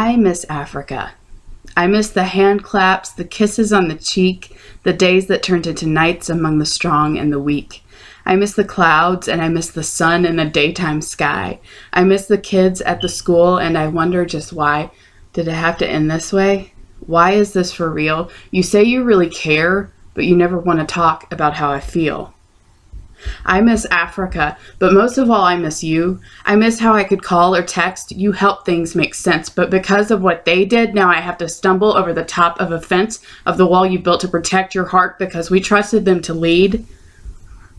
I miss Africa. I miss the hand claps, the kisses on the cheek, the days that turned into nights among the strong and the weak. I miss the clouds, and I miss the sun in the daytime sky. I miss the kids at the school, and I wonder just why. Did it have to end this way? Why is this for real? You say you really care, but you never want to talk about how I feel. I miss Africa, but most of all, I miss you. I miss how I could call or text. You help things make sense, but because of what they did, now I have to stumble over the top of a fence of the wall you built to protect your heart because we trusted them to lead.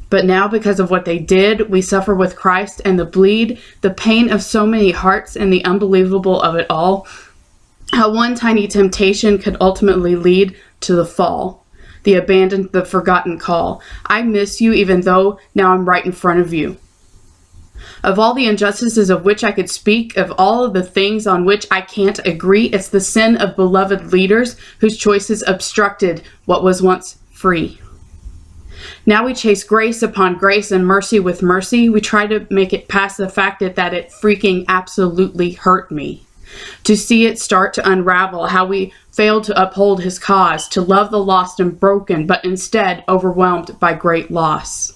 But now, because of what they did, we suffer with Christ and the bleed, the pain of so many hearts and the unbelievable of it all. How one tiny temptation could ultimately lead to the fall. The abandoned, the forgotten call. I miss you even though now I'm right in front of you. Of all the injustices of which I could speak, of all of the things on which I can't agree, it's the sin of beloved leaders whose choices obstructed what was once free. Now we chase grace upon grace and mercy with mercy. We try to make it past the fact that it freaking absolutely hurt me. To see it start to unravel, how we failed to uphold his cause, to love the lost and broken, but instead overwhelmed by great loss.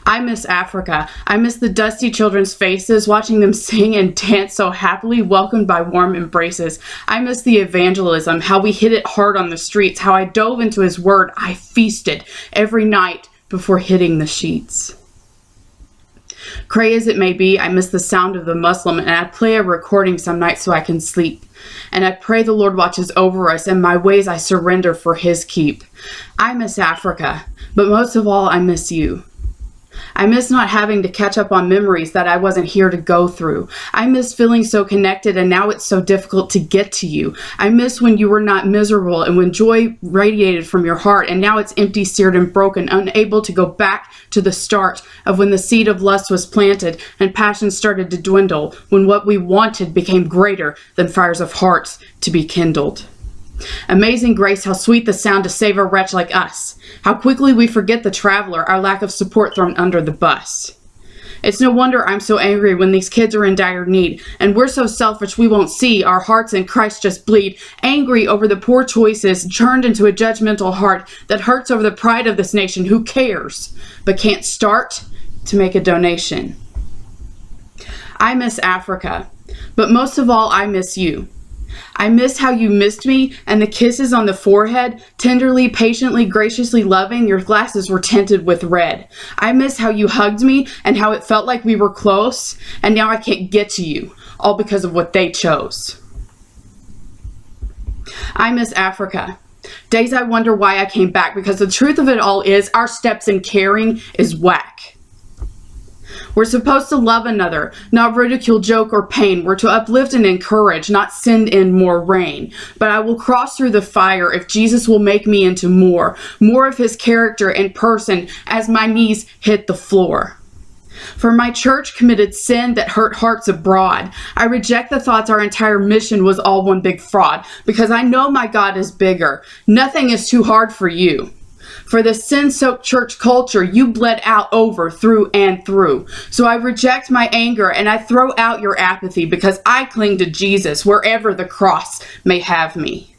I miss Africa. I miss the dusty children's faces, watching them sing and dance so happily, welcomed by warm embraces. I miss the evangelism, how we hit it hard on the streets, how I dove into his word. I feasted every night before hitting the sheets. Cray as it may be, I miss the sound of the Muslim, and I play a recording some nights so I can sleep. And I pray the Lord watches over us, and my ways I surrender for his keep. I miss Africa, but most of all, I miss you. I miss not having to catch up on memories that I wasn't here to go through. I miss feeling so connected, and now it's so difficult to get to you. I miss when you were not miserable and when joy radiated from your heart, and now it's empty, seared, and broken, unable to go back to the start of when the seed of lust was planted and passion started to dwindle, when what we wanted became greater than fires of hearts to be kindled. Amazing grace, how sweet the sound to save a wretch like us. How quickly we forget the traveler, our lack of support thrown under the bus. It's no wonder I'm so angry when these kids are in dire need, and we're so selfish we won't see our hearts in Christ just bleed, angry over the poor choices turned into a judgmental heart that hurts over the pride of this nation who cares, but can't start to make a donation. I miss Africa, but most of all, I miss you. I miss how you missed me and the kisses on the forehead, tenderly, patiently, graciously loving. Your glasses were tinted with red. I miss how you hugged me and how it felt like we were close, and now I can't get to you, all because of what they chose. I miss Africa. Days I wonder why I came back, because the truth of it all is our steps in caring is whack. We're supposed to love another, not ridicule, joke, or pain. We're to uplift and encourage, not send in more rain. But I will cross through the fire if Jesus will make me into more of his character and person as my knees hit the floor. For my church committed sin that hurt hearts abroad. I reject the thoughts our entire mission was all one big fraud, because I know my God is bigger. Nothing is too hard for you. For the sin-soaked church culture, you bled out over, through, and through. So I reject my anger and I throw out your apathy because I cling to Jesus wherever the cross may have me.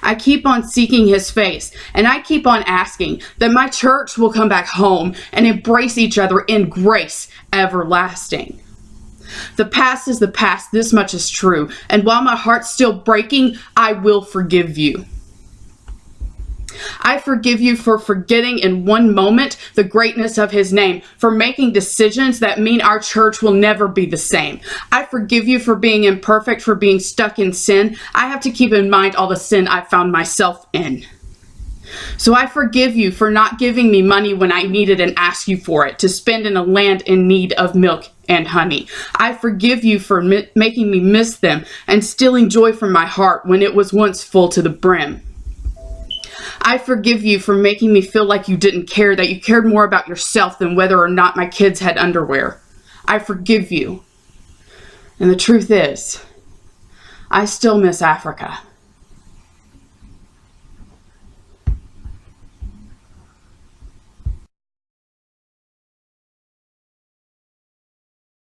I keep on seeking his face, and I keep on asking that my church will come back home and embrace each other in grace everlasting. The past is the past, this much is true, and while my heart's still breaking, I will forgive you. I forgive you for forgetting in one moment the greatness of his name, for making decisions that mean our church will never be the same. I forgive you for being imperfect, for being stuck in sin. I have to keep in mind all the sin I found myself in. So I forgive you for not giving me money when I needed and asked you for it, to spend in a land in need of milk and honey. I forgive you for making me miss them and stealing joy from my heart when it was once full to the brim. I forgive you for making me feel like you didn't care, that you cared more about yourself than whether or not my kids had underwear. I forgive you. And the truth is, I still miss Africa.